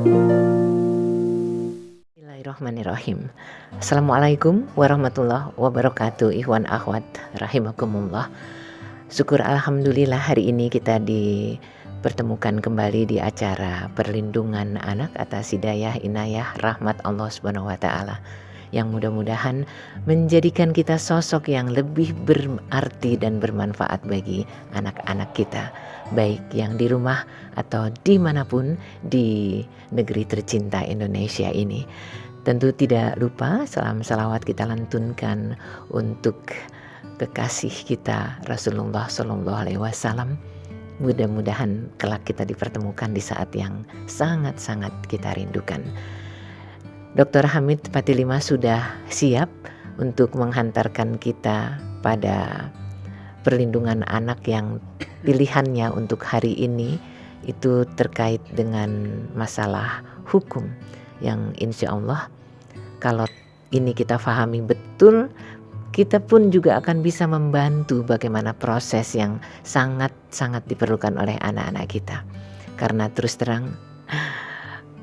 Bismillahirrahmanirrahim. Assalamualaikum warahmatullahi wabarakatuh. Ikhwan akhwat rahimakumullah. Syukur alhamdulillah hari ini kita dipertemukan kembali di acara perlindungan anak atas hidayah inayah rahmat Allah Subhanahu wa taala yang mudah-mudahan menjadikan kita sosok yang lebih berarti dan bermanfaat bagi anak-anak kita, baik yang di rumah atau dimanapun di negeri tercinta Indonesia ini. Tentu tidak lupa salam salawat kita lantunkan untuk kekasih kita Rasulullah Shallallahu Alaihi Wasallam. Mudah-mudahan kelak kita dipertemukan di saat yang sangat-sangat kita rindukan. Dr. Hamid Patilima sudah siap untuk menghantarkan kita pada perlindungan anak yang pilihannya untuk hari ini itu terkait dengan masalah hukum yang insya Allah kalau ini kita fahami betul, kita pun juga akan bisa membantu bagaimana proses yang sangat-sangat diperlukan oleh anak-anak kita. Karena terus terang,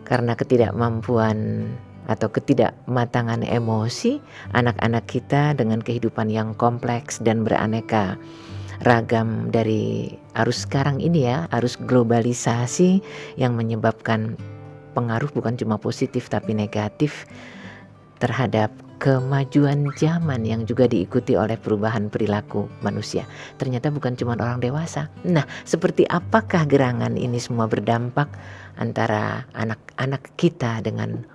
karena ketidakmampuan atau ketidakmatangan emosi anak-anak kita dengan kehidupan yang kompleks dan beraneka ragam dari arus sekarang ini ya, arus globalisasi yang menyebabkan pengaruh bukan cuma positif tapi negatif terhadap kemajuan zaman yang juga diikuti oleh perubahan perilaku manusia. Ternyata bukan cuma orang dewasa. Nah, seperti apakah gerangan ini semua berdampak antara anak-anak kita dengan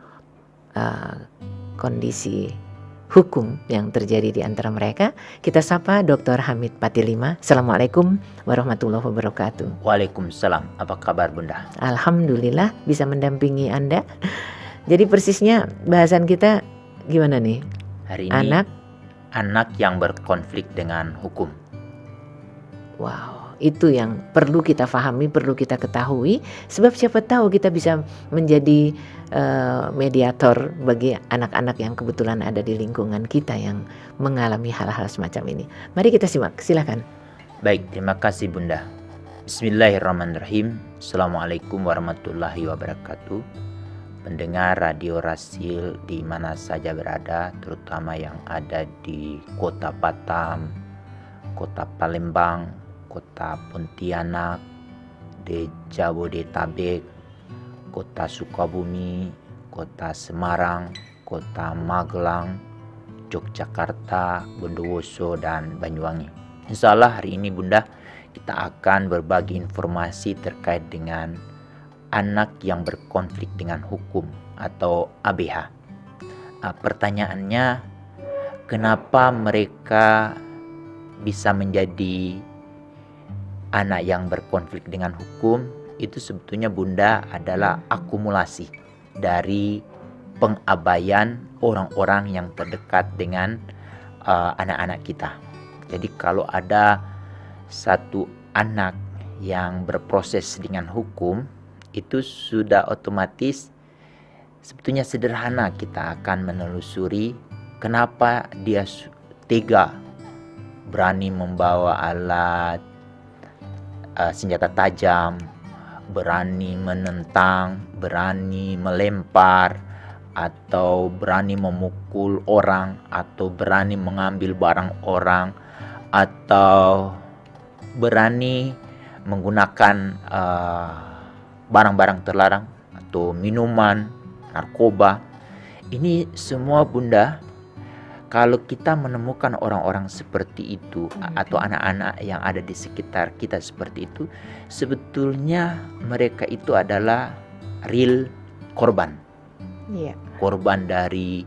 kondisi hukum yang terjadi di antara mereka? Kita sapa Dr. Hamid Patilima. Assalamualaikum warahmatullahi wabarakatuh. Waalaikumsalam. Apa kabar Bunda? Alhamdulillah bisa mendampingi Anda. Jadi persisnya bahasan kita gimana nih? Hari ini anak yang berkonflik dengan hukum. Wow, itu yang perlu kita pahami, perlu kita ketahui. Sebab siapa tahu kita bisa menjadi mediator bagi anak-anak yang kebetulan ada di lingkungan kita yang mengalami hal-hal semacam ini. Mari kita simak, silakan. Baik, terima kasih Bunda. Bismillahirrahmanirrahim. Assalamualaikum warahmatullahi wabarakatuh. Pendengar Radio Rasil di mana saja berada, terutama yang ada di Kota Batam, Kota Palembang, Kota Pontianak, di Jabodetabek, Kota Sukabumi, Kota Semarang, Kota Magelang, Yogyakarta, Bondowoso, dan Banyuwangi. Insya Allah hari ini Bunda kita akan berbagi informasi terkait dengan anak yang berkonflik dengan hukum atau ABH. Pertanyaannya, kenapa mereka bisa menjadi anak yang berkonflik dengan hukum? Itu sebetulnya Bunda adalah akumulasi dari pengabaian orang-orang yang terdekat dengan anak-anak kita. Jadi kalau ada satu anak yang berproses dengan hukum, itu sudah otomatis sebetulnya sederhana kita akan menelusuri kenapa dia tega berani membawa alat senjata tajam, berani menentang, berani melempar, atau berani memukul orang, atau berani mengambil barang orang, atau berani menggunakan barang-barang terlarang atau minuman, narkoba. Ini semua Bunda, kalau kita menemukan orang-orang seperti itu atau anak-anak yang ada di sekitar kita seperti itu, sebetulnya mereka itu adalah real korban. Korban dari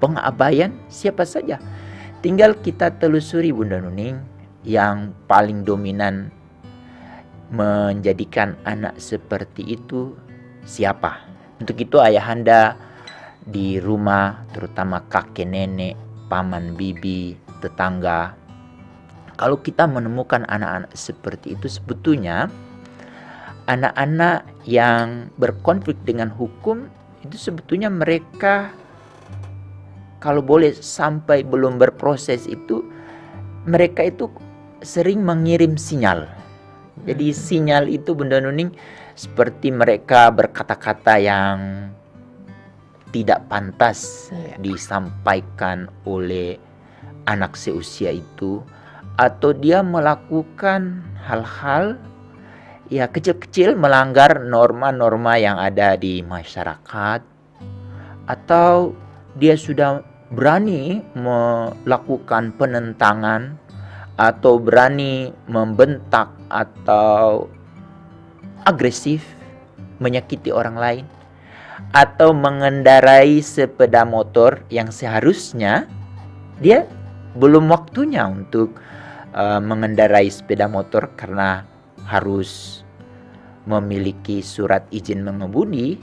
pengabaian siapa saja. Tinggal kita telusuri Bunda Nuning yang paling dominan menjadikan anak seperti itu siapa. Untuk itu ayahanda di rumah, terutama kakek nenek, paman bibi, tetangga. Kalau kita menemukan anak-anak seperti itu, sebetulnya anak-anak yang berkonflik dengan hukum itu sebetulnya mereka kalau boleh sampai belum berproses itu, mereka itu sering mengirim sinyal. Jadi sinyal itu Bunda Nuning seperti mereka berkata-kata yang tidak pantas disampaikan oleh anak seusia itu, atau dia melakukan hal-hal ya kecil-kecil melanggar norma-norma yang ada di masyarakat, atau dia sudah berani melakukan penentangan atau berani membentak atau agresif menyakiti orang lain, atau mengendarai sepeda motor yang seharusnya dia belum waktunya untuk mengendarai sepeda motor karena harus memiliki surat izin mengemudi,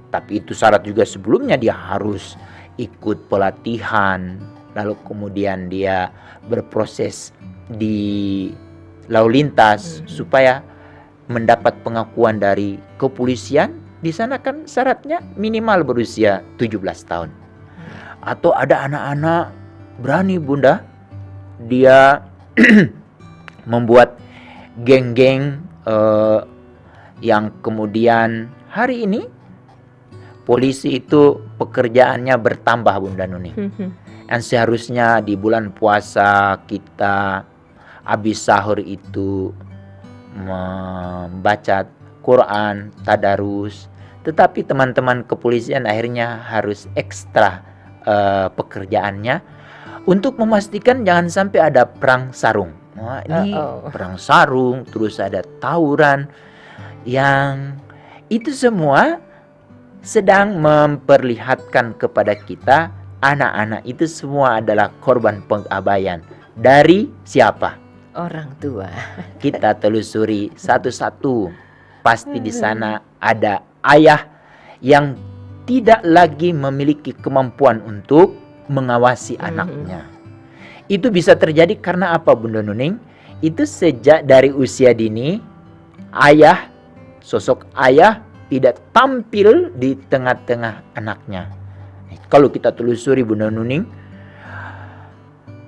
tapi itu syarat juga sebelumnya dia harus ikut pelatihan, lalu kemudian dia berproses di lalu lintas supaya mendapat pengakuan dari kepolisian. Di sana kan syaratnya minimal berusia 17 tahun. Atau ada anak-anak berani Bunda, dia membuat geng-geng yang kemudian hari ini polisi itu pekerjaannya bertambah Bunda Nuning. Yang seharusnya di bulan puasa kita habis sahur itu membaca Quran, tadarus, tetapi teman-teman kepolisian akhirnya harus ekstra pekerjaannya untuk memastikan jangan sampai ada perang sarung. Wah, ini perang sarung, terus ada tawuran, yang itu semua sedang memperlihatkan kepada kita anak-anak itu semua adalah korban pengabaian dari siapa? Orang tua. Kita telusuri satu-satu. Pasti di sana ada ayah yang tidak lagi memiliki kemampuan untuk mengawasi anaknya. Itu bisa terjadi karena apa Bunda Nuning? Itu sejak dari usia dini ayah, sosok ayah tidak tampil di tengah-tengah anaknya. Kalau kita telusuri Bunda Nuning,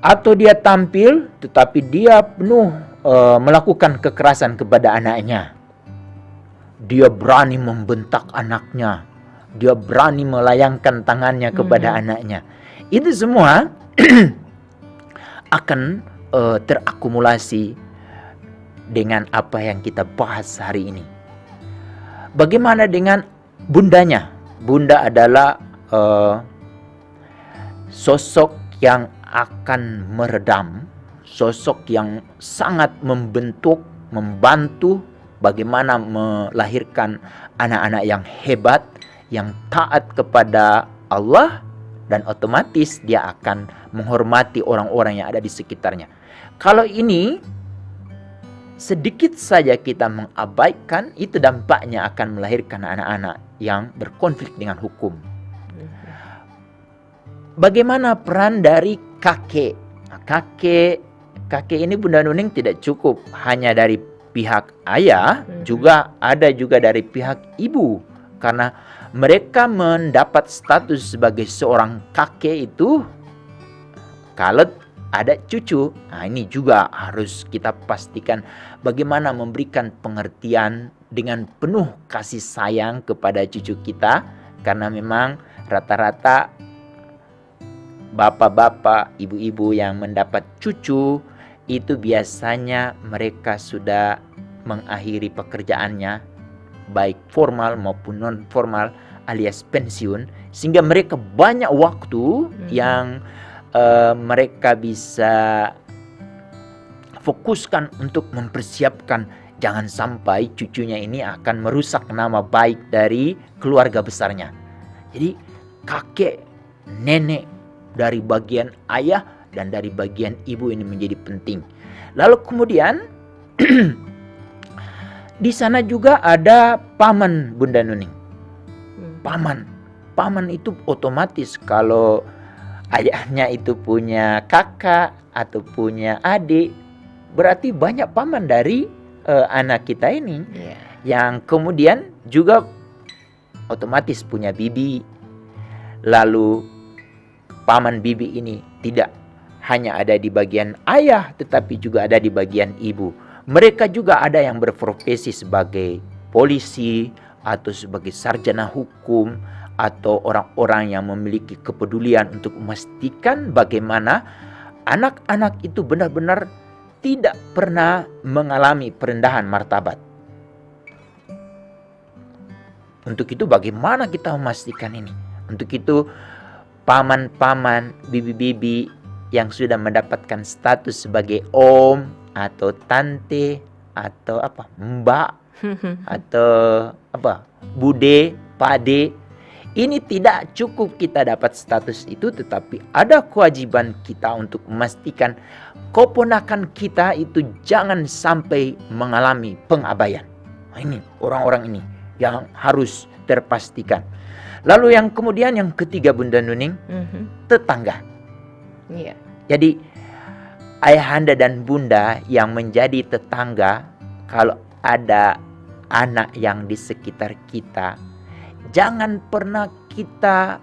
atau dia tampil tetapi dia penuh melakukan kekerasan kepada anaknya. Dia berani membentak anaknya, dia berani melayangkan tangannya kepada anaknya. Itu semua akan terakumulasi dengan apa yang kita bahas hari ini. Bagaimana dengan bundanya? Bunda adalah sosok yang akan meredam, sosok yang sangat membentuk, membantu bagaimana melahirkan anak-anak yang hebat, yang taat kepada Allah, dan otomatis dia akan menghormati orang-orang yang ada di sekitarnya. Kalau ini sedikit saja kita mengabaikan, itu dampaknya akan melahirkan anak-anak yang berkonflik dengan hukum. Bagaimana peran dari kakek? Kakek ini Bunda Nuning tidak cukup hanya dari pihak ayah, juga ada juga dari pihak ibu. Karena mereka mendapat status sebagai seorang kakek itu kalau ada cucu. Nah, ini juga harus kita pastikan bagaimana memberikan pengertian dengan penuh kasih sayang kepada cucu kita. Karena memang rata-rata bapak-bapak, ibu-ibu yang mendapat cucu itu biasanya mereka sudah mengakhiri pekerjaannya, baik formal maupun non formal alias pensiun, sehingga mereka banyak waktu yang mereka bisa fokuskan untuk mempersiapkan jangan sampai cucunya ini akan merusak nama baik dari keluarga besarnya. Jadi kakek, nenek dari bagian ayah dan dari bagian ibu ini menjadi penting. Lalu kemudian di sana juga ada paman Bunda Nuning. Paman itu otomatis kalau ayahnya itu punya kakak atau punya adik, berarti banyak paman dari anak kita ini. Yang kemudian juga otomatis punya bibi. Lalu paman bibi ini tidak hanya ada di bagian ayah tetapi juga ada di bagian ibu. Mereka juga ada yang berprofesi sebagai polisi atau sebagai sarjana hukum atau orang-orang yang memiliki kepedulian untuk memastikan bagaimana anak-anak itu benar-benar tidak pernah mengalami perendahan martabat. Untuk itu bagaimana kita memastikan ini? Untuk itu paman-paman, bibi-bibi yang sudah mendapatkan status sebagai om atau tante atau mbak atau bude, pade, ini tidak cukup kita dapat status itu, tetapi ada kewajiban kita untuk memastikan keponakan kita itu jangan sampai mengalami pengabaian. Ini orang-orang ini yang harus terpastikan. Lalu yang kemudian yang ketiga Bunda Nuning, tetangga. Iya. Jadi ayahanda dan bunda yang menjadi tetangga, kalau ada anak yang di sekitar kita, jangan pernah kita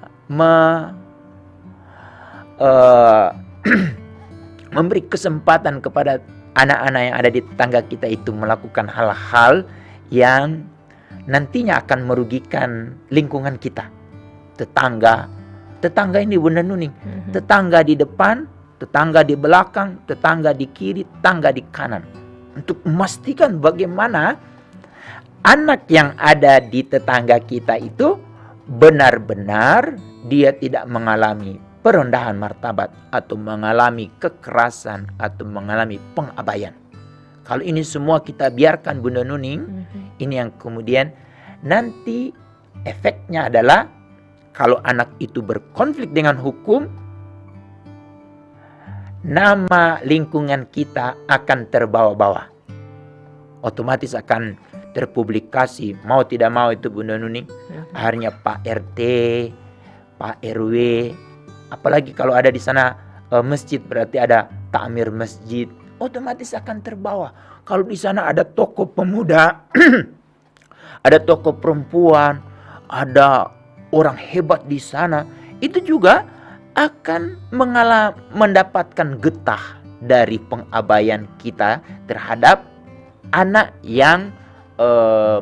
memberi kesempatan kepada anak-anak yang ada di tetangga kita itu melakukan hal-hal yang nantinya akan merugikan lingkungan kita. Tetangga ini Bunda Nuning, tetangga di depan, tetangga di belakang, tetangga di kiri, tetangga di kanan. Untuk memastikan bagaimana anak yang ada di tetangga kita itu benar-benar dia tidak mengalami perendahan martabat atau mengalami kekerasan atau mengalami pengabaian. Kalau ini semua kita biarkan Bunda Nuning, ini yang kemudian nanti efeknya adalah kalau anak itu berkonflik dengan hukum, nama lingkungan kita akan terbawa-bawa. Otomatis akan terpublikasi, mau tidak mau itu Bunda Nuning. Akhirnya Pak RT, Pak RW, apalagi kalau ada di sana masjid, berarti ada takmir masjid, otomatis akan terbawa. Kalau di sana ada tokoh pemuda, ada tokoh perempuan, ada orang hebat di sana, itu juga akan mendapatkan getah dari pengabaian kita terhadap anak yang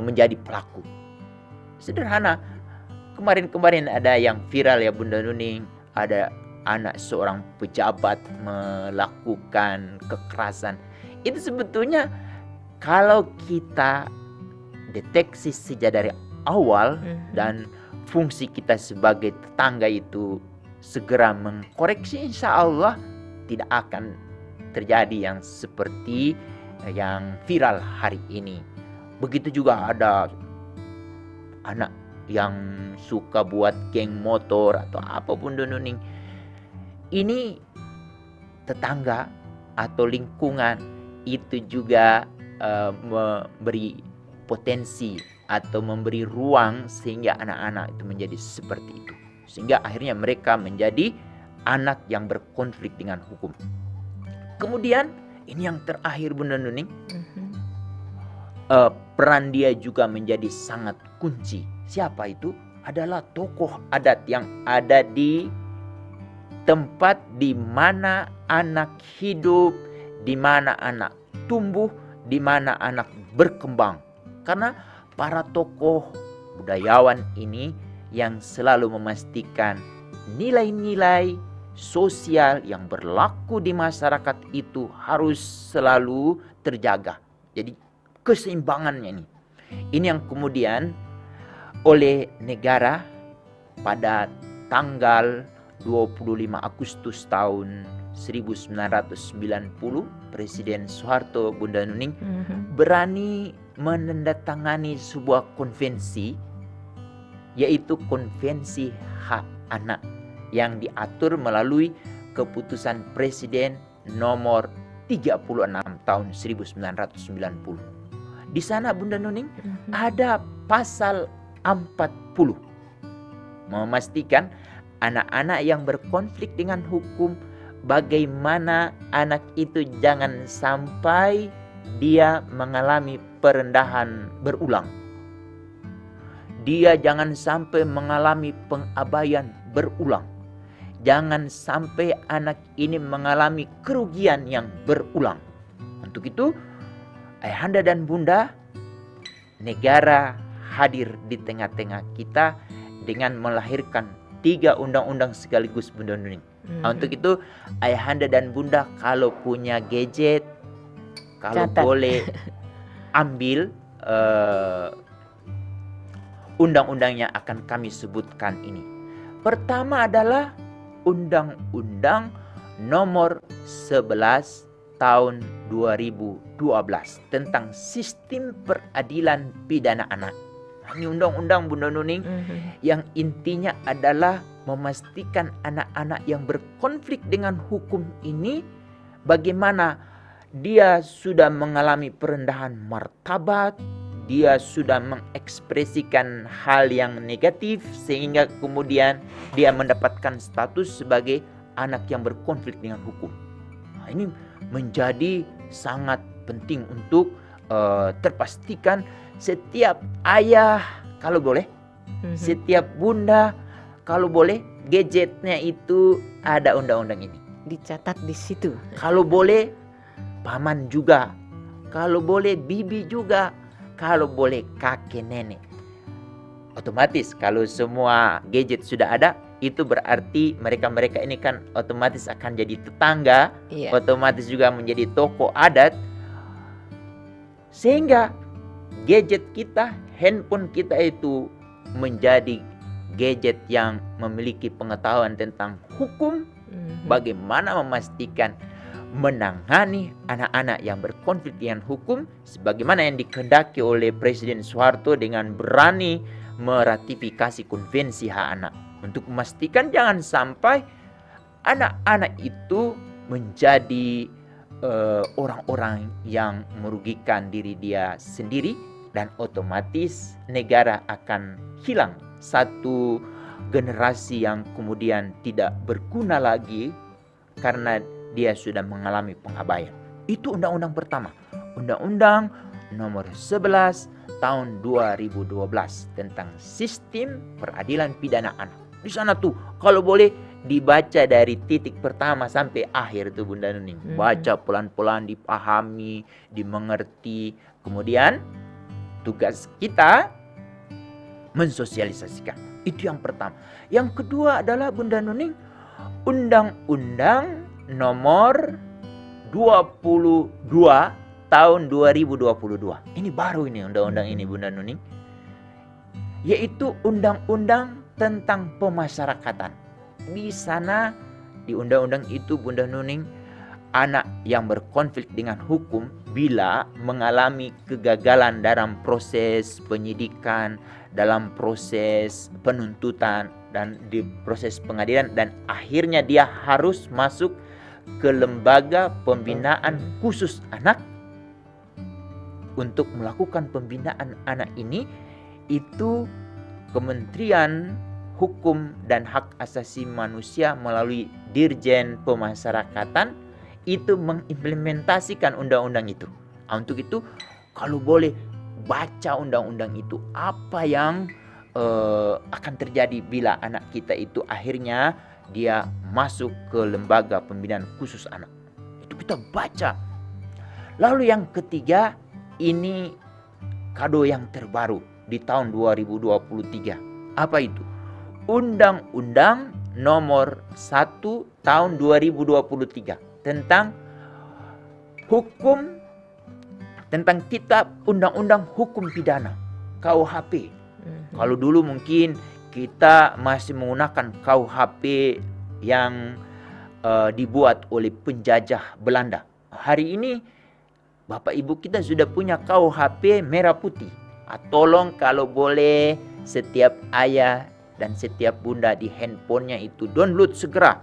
menjadi pelaku. Sederhana, kemarin-kemarin ada yang viral ya Bunda Nuning, ada anak seorang pejabat melakukan kekerasan. Itu sebetulnya kalau kita deteksi sejak dari awal dan fungsi kita sebagai tetangga itu segera mengkoreksi, insya Allah tidak akan terjadi yang seperti yang viral hari ini. Begitu juga ada anak yang suka buat geng motor atau apapun Bunda Nuning. Ini tetangga atau lingkungan itu juga memberi potensi atau memberi ruang sehingga anak-anak itu menjadi seperti itu. Sehingga akhirnya mereka menjadi anak yang berkonflik dengan hukum. Kemudian ini yang terakhir Bunda Nuning, peran dia juga menjadi sangat kunci. Siapa itu? Adalah tokoh adat yang ada di tempat di mana anak hidup, di mana anak tumbuh, di mana anak berkembang. Karena para tokoh budayawan ini yang selalu memastikan nilai-nilai sosial yang berlaku di masyarakat itu harus selalu terjaga. Jadi keseimbangannya ini yang kemudian oleh negara pada tanggal 25 Agustus tahun 1990, Presiden Soeharto Bunda Nuning berani menandatangani sebuah konvensi, yaitu Konvensi Hak Anak yang diatur melalui keputusan Presiden nomor 36 tahun 1990. Di sana Bunda Nuning ada pasal 40 memastikan anak-anak yang berkonflik dengan hukum, bagaimana anak itu jangan sampai dia mengalami perendahan berulang. Dia jangan sampai mengalami pengabaian berulang. Jangan sampai anak ini mengalami kerugian yang berulang. Untuk itu Ayahanda dan bunda, negara hadir di tengah-tengah kita dengan melahirkan 3 undang-undang sekaligus, Bunda Nuning. Untuk itu ayahanda dan bunda kalau punya gadget, kalau Catat. boleh ambil undang-undangnya akan kami sebutkan ini. Pertama adalah Undang-Undang Nomor 11 Tahun 2012 tentang Sistem Peradilan Pidana Anak. Ini undang-undang, Bunda Nuning, yang intinya adalah memastikan anak-anak yang berkonflik dengan hukum ini bagaimana dia sudah mengalami perendahan martabat, dia sudah mengekspresikan hal yang negatif sehingga kemudian dia mendapatkan status sebagai anak yang berkonflik dengan hukum. Nah, ini menjadi sangat penting untuk terpastikan setiap ayah kalau boleh, setiap bunda kalau boleh gadgetnya itu ada undang-undang ini. Dicatat di situ. Kalau boleh paman juga, kalau boleh bibi juga, kalau boleh kakek nenek. Otomatis kalau semua gadget sudah ada, itu berarti mereka-mereka ini kan otomatis akan jadi tetangga, otomatis juga menjadi tokoh adat. Sehingga gadget kita, handphone kita itu menjadi gadget yang memiliki pengetahuan tentang hukum, bagaimana memastikan menangani anak-anak yang berkonflik dengan hukum sebagaimana yang dikehendaki oleh Presiden Soeharto dengan berani meratifikasi Konvensi Hak Anak untuk memastikan jangan sampai anak-anak itu menjadi orang-orang yang merugikan diri dia sendiri dan otomatis negara akan hilang satu generasi yang kemudian tidak berguna lagi karena dia sudah mengalami pengabaian. Itu undang-undang pertama, Undang-Undang Nomor 11 Tahun 2012 tentang Sistem Peradilan Pidana Anak. Di sana tuh kalau boleh dibaca dari titik pertama sampai akhir tuh, Bunda Nuning. Baca pelan-pelan, dipahami, dimengerti. Kemudian tugas kita mensosialisasikan. Itu yang pertama. Yang kedua adalah, Bunda Nuning, Undang-Undang Nomor 22 Tahun 2022. Ini baru ini undang-undang ini, Bunda Nuning. Yaitu undang-undang tentang pemasyarakatan. Di sana di undang-undang itu, Bunda Nuning, anak yang berkonflik dengan hukum bila mengalami kegagalan dalam proses penyidikan, dalam proses penuntutan dan di proses pengadilan dan akhirnya dia harus masuk ke lembaga pembinaan khusus anak untuk melakukan pembinaan anak ini, itu Kementerian Hukum dan Hak Asasi Manusia melalui Dirjen Pemasyarakatan itu mengimplementasikan undang-undang itu. Untuk itu kalau boleh baca undang-undang itu, apa yang akan terjadi bila anak kita itu akhirnya dia masuk ke lembaga pembinaan khusus anak. Itu kita baca. Lalu yang ketiga, ini kado yang terbaru di tahun 2023. Apa itu? Undang-Undang Nomor 1 Tahun 2023 tentang hukum, tentang kitab Undang-Undang Hukum Pidana, KUHP. Kalau dulu mungkin kita masih menggunakan KUHP yang dibuat oleh penjajah Belanda. Hari ini Bapak Ibu kita sudah punya KUHP merah putih. Tolong kalau boleh setiap ayah dan setiap bunda di handphonenya itu download segera.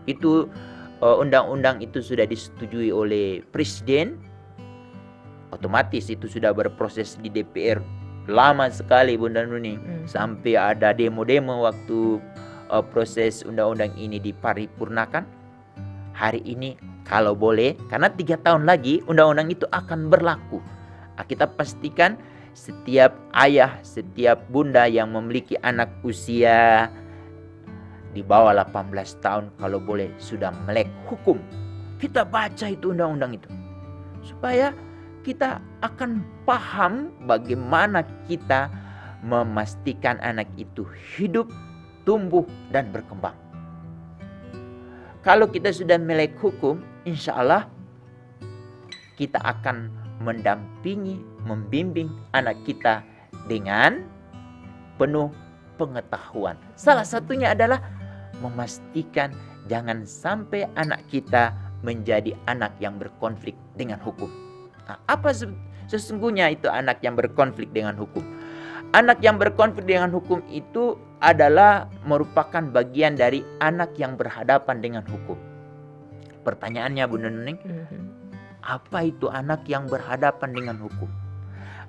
Itu undang-undang itu sudah disetujui oleh Presiden. Otomatis itu sudah berproses di DPR lama sekali, Bunda Nuning. Sampai ada demo-demo waktu proses undang-undang ini diparipurnakan. Hari ini kalau boleh, karena 3 tahun lagi undang-undang itu akan berlaku. Kita pastikan setiap ayah, setiap bunda yang memiliki anak usia di bawah 18 tahun kalau boleh sudah melek hukum. Kita baca itu undang-undang itu. supaya kita akan paham bagaimana kita memastikan anak itu hidup, tumbuh, dan berkembang. Kalau kita sudah melek hukum, insya Allah kita akan mendampingi, membimbing anak kita dengan penuh pengetahuan. Salah satunya adalah memastikan jangan sampai anak kita menjadi anak yang berkonflik dengan hukum. Nah, apa sesungguhnya itu anak yang berkonflik dengan hukum? Anak yang berkonflik dengan hukum itu adalah merupakan bagian dari anak yang berhadapan dengan hukum. Pertanyaannya Bunda Nuning, apa itu anak yang berhadapan dengan hukum?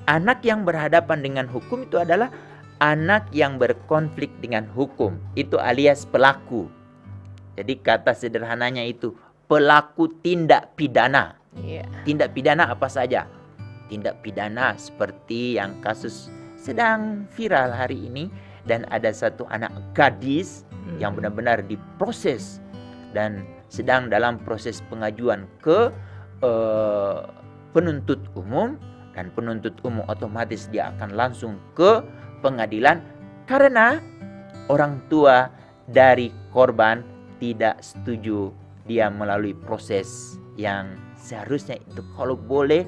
Anak yang berhadapan dengan hukum itu adalah anak yang berkonflik dengan hukum. Itu alias pelaku. Jadi kata sederhananya itu pelaku tindak pidana. Tindak pidana apa saja? Tindak pidana seperti yang kasus sedang viral hari ini, dan ada satu anak gadis yang benar-benar diproses dan sedang dalam proses pengajuan ke penuntut umum, dan penuntut umum otomatis dia akan langsung ke pengadilan karena orang tua dari korban tidak setuju dia melalui proses yang seharusnya itu kalau boleh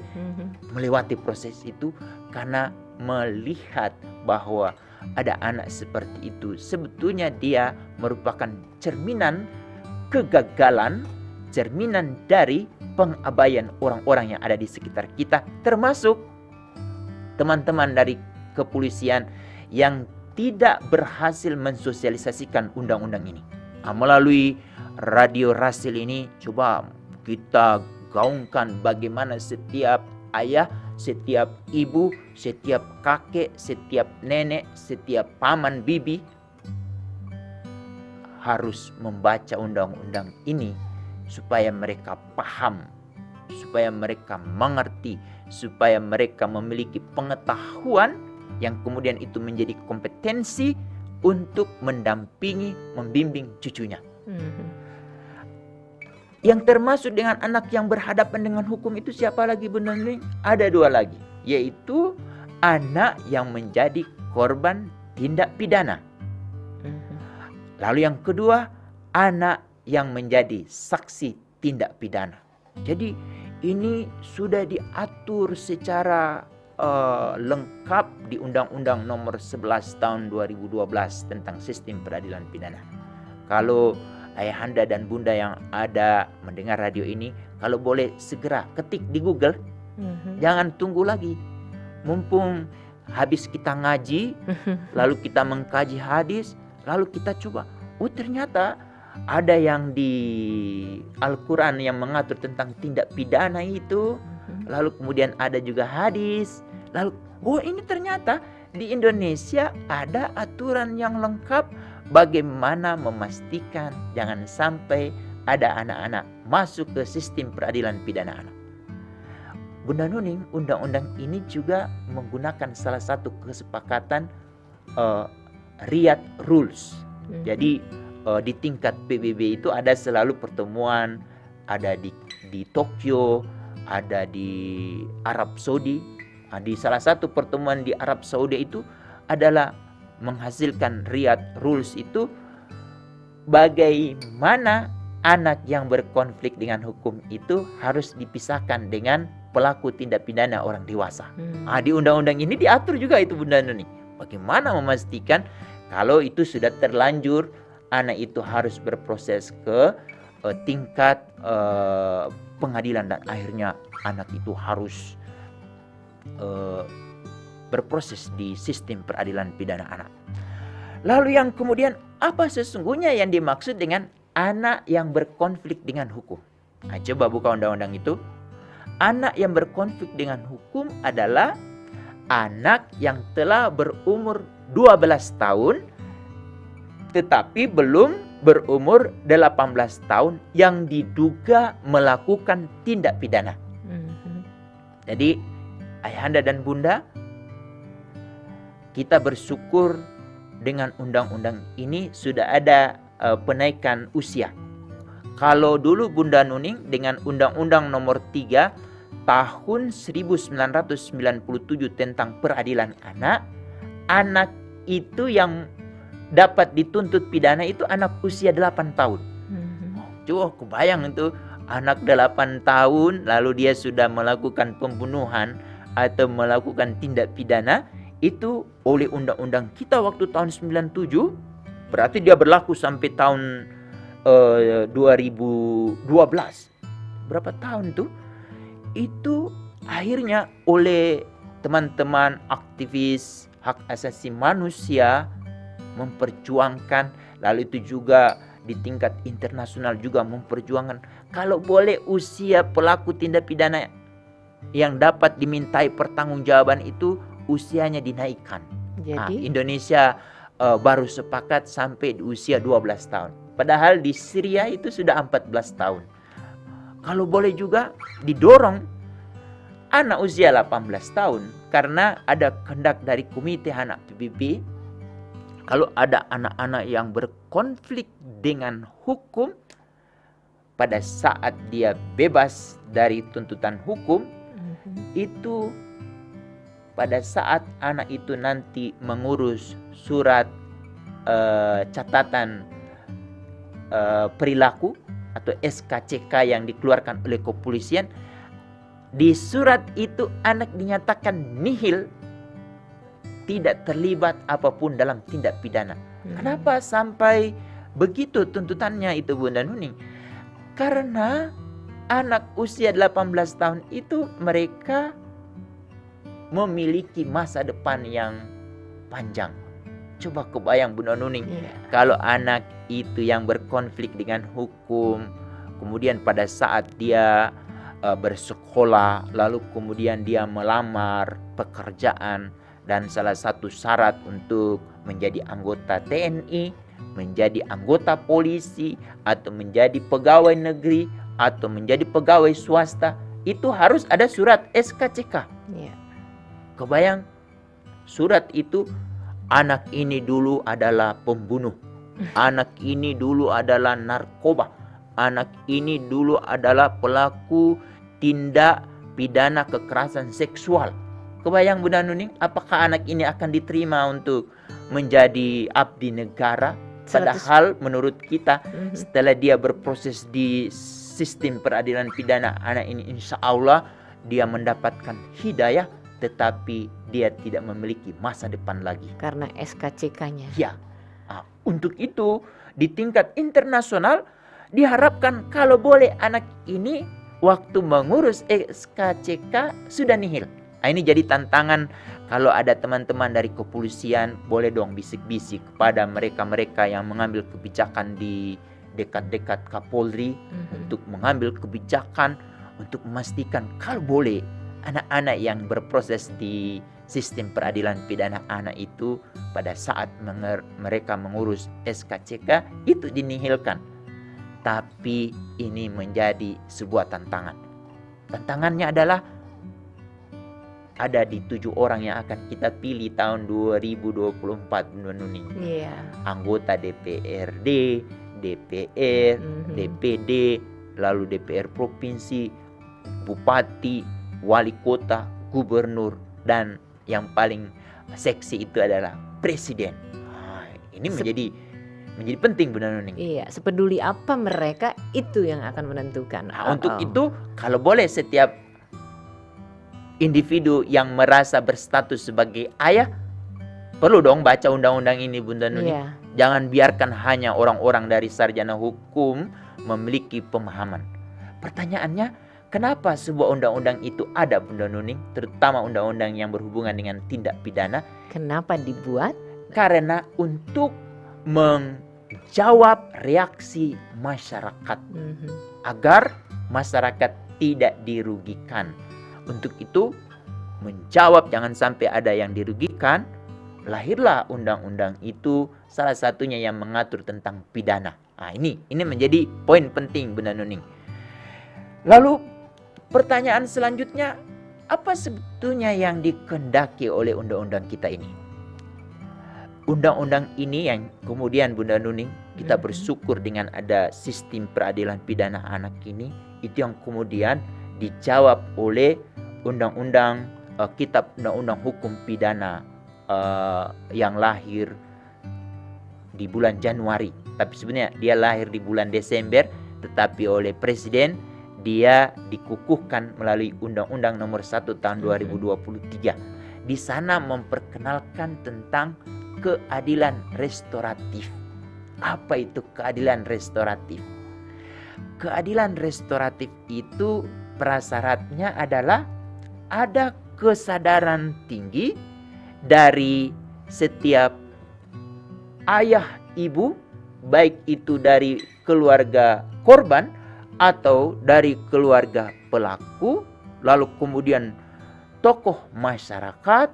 melewati proses itu, karena melihat bahwa ada anak seperti itu sebetulnya dia merupakan cerminan kegagalan, cerminan dari pengabaian orang-orang yang ada di sekitar kita, termasuk teman-teman dari kepolisian yang tidak berhasil mensosialisasikan undang-undang ini. Melalui Radio Rasil ini coba kita gaungkan bagaimana setiap ayah, setiap ibu, setiap kakek, setiap nenek, setiap paman bibi harus membaca undang-undang ini supaya mereka paham, supaya mereka mengerti, supaya mereka memiliki pengetahuan yang kemudian itu menjadi kompetensi untuk mendampingi, membimbing cucunya. Yang termasuk dengan anak yang berhadapan dengan hukum itu siapa lagi Bunda Nuning? Ada dua lagi, yaitu anak yang menjadi korban tindak pidana. Lalu yang kedua, anak yang menjadi saksi tindak pidana. Jadi ini sudah diatur secara lengkap di Undang-Undang Nomor 11 Tahun 2012 tentang Sistem Peradilan Pidana. Kalau ayahanda dan bunda yang ada mendengar radio ini, kalau boleh segera ketik di Google, jangan tunggu lagi. Mumpung habis kita ngaji, lalu kita mengkaji hadis, lalu kita coba, oh ternyata ada yang di Al-Quran yang mengatur tentang tindak pidana itu, lalu kemudian ada juga hadis, lalu oh ini ternyata di Indonesia ada aturan yang lengkap bagaimana memastikan jangan sampai ada anak-anak masuk ke sistem peradilan pidana anak. Bunda Nuning, undang-undang ini juga menggunakan salah satu kesepakatan Riyadh Rules. Jadi di tingkat PBB itu ada selalu pertemuan, ada di Tokyo, ada di Arab Saudi. Di salah satu pertemuan di Arab Saudi itu adalah menghasilkan Riyadh Rules itu bagaimana anak yang berkonflik dengan hukum itu harus dipisahkan dengan pelaku tindak pidana orang dewasa. Di undang-undang ini diatur juga itu Bunda Nuning. Bagaimana memastikan kalau itu sudah terlanjur anak itu harus berproses ke tingkat pengadilan dan akhirnya anak itu harus berproses di sistem peradilan pidana anak. Lalu yang kemudian apa sesungguhnya yang dimaksud dengan anak yang berkonflik dengan hukum? Coba buka undang-undang itu. Anak yang berkonflik dengan hukum adalah anak yang telah berumur 12 tahun tetapi belum berumur 18 tahun yang diduga melakukan tindak pidana. Jadi ayahanda dan bunda, kita bersyukur dengan undang-undang ini sudah ada penaikan usia. Kalau dulu Bunda Nuning dengan Undang-Undang Nomor 3 tahun 1997 tentang peradilan anak, anak itu yang dapat dituntut pidana itu anak usia 8 tahun. Coba kebayang itu anak 8 tahun lalu dia sudah melakukan pembunuhan atau melakukan tindak pidana, itu oleh undang-undang kita waktu tahun 97, berarti dia berlaku sampai tahun 2012. Berapa tahun tuh? Itu akhirnya oleh teman-teman aktivis hak asasi manusia memperjuangkan, lalu itu juga di tingkat internasional juga memperjuangkan kalau boleh usia pelaku tindak pidana yang dapat dimintai pertanggungjawaban itu usianya dinaikkan. Jadi Indonesia baru sepakat sampai di usia 12 tahun. Padahal di Syria itu sudah 14 tahun. Kalau boleh juga didorong anak usia 18 tahun, karena ada kehendak dari Komite Anak PBB, kalau ada anak-anak yang berkonflik dengan hukum, pada saat dia bebas dari tuntutan hukum, itu pada saat anak itu nanti mengurus surat catatan perilaku atau SKCK yang dikeluarkan oleh kepolisian, di surat itu anak dinyatakan nihil, tidak terlibat apapun dalam tindak pidana. Kenapa sampai begitu tuntutannya itu, Bunda Nuning? Karena anak usia 18 tahun itu mereka memiliki masa depan yang panjang. Coba kebayang, Bunda Nuning, kalau anak itu yang berkonflik dengan hukum, kemudian pada saat dia bersekolah, lalu kemudian dia melamar pekerjaan, dan salah satu syarat untuk menjadi anggota TNI, menjadi anggota polisi, atau menjadi pegawai negeri, atau menjadi pegawai swasta, itu harus ada surat SKCK. Kebayang, surat itu, anak ini dulu adalah pembunuh, anak ini dulu adalah narkoba, anak ini dulu adalah pelaku tindak pidana kekerasan seksual. Kebayang, Bunda Nuning, apakah anak ini akan diterima untuk menjadi abdi negara? Padahal menurut kita setelah dia berproses di sistem peradilan pidana, anak ini insya Allah dia mendapatkan hidayah, tetapi dia tidak memiliki masa depan lagi karena SKCK-nya. Ya, untuk itu di tingkat internasional diharapkan kalau boleh anak ini waktu mengurus SKCK sudah nihil. Ini jadi tantangan, kalau ada teman-teman dari kepolisian, boleh dong bisik-bisik kepada mereka-mereka yang mengambil kebijakan di dekat-dekat Kapolri untuk mengambil kebijakan untuk memastikan kalau boleh anak-anak yang berproses di sistem peradilan pidana anak itu pada saat mereka mengurus SKCK itu dinihilkan. Tapi ini menjadi sebuah tantangan. Tantangannya adalah ada di 7 orang yang akan kita pilih tahun 2024, Bunda Nuning. Anggota DPRD, DPR, DPD, lalu DPR provinsi, bupati, wali kota, gubernur, dan yang paling seksi itu adalah presiden. Ini menjadi penting, Bunda Nuning. Sepeduli apa mereka, itu yang akan menentukan. Untuk itu, kalau boleh setiap individu yang merasa berstatus sebagai ayah perlu dong baca undang-undang ini, Bunda Nuning. Jangan biarkan hanya orang-orang dari sarjana hukum memiliki pemahaman. Pertanyaannya, kenapa sebuah undang-undang itu ada, Bunda Nuning? Terutama undang-undang yang berhubungan dengan tindak pidana. Kenapa dibuat? Karena untuk menjawab reaksi masyarakat, agar masyarakat tidak dirugikan. Untuk itu, menjawab jangan sampai ada yang dirugikan, lahirlah undang-undang itu, salah satunya yang mengatur tentang pidana. Ini menjadi poin penting, Bunda Nuning. Lalu pertanyaan selanjutnya, apa sebetulnya yang dikehendaki oleh undang-undang kita ini? Undang-undang ini yang kemudian, Bunda Nuning, kita bersyukur dengan ada sistem peradilan pidana anak ini, itu yang kemudian dijawab oleh undang-undang kitab undang-undang hukum pidana yang lahir di bulan Januari. Tapi sebenarnya dia lahir di bulan Desember, tetapi oleh Presiden dia dikukuhkan melalui Undang-Undang Nomor 1 Tahun 2023. Di sana memperkenalkan tentang keadilan restoratif. Apa itu keadilan restoratif? Keadilan restoratif itu prasyaratnya adalah ada kesadaran tinggi dari setiap ayah ibu, baik itu dari keluarga korban atau dari keluarga pelaku, lalu kemudian tokoh masyarakat,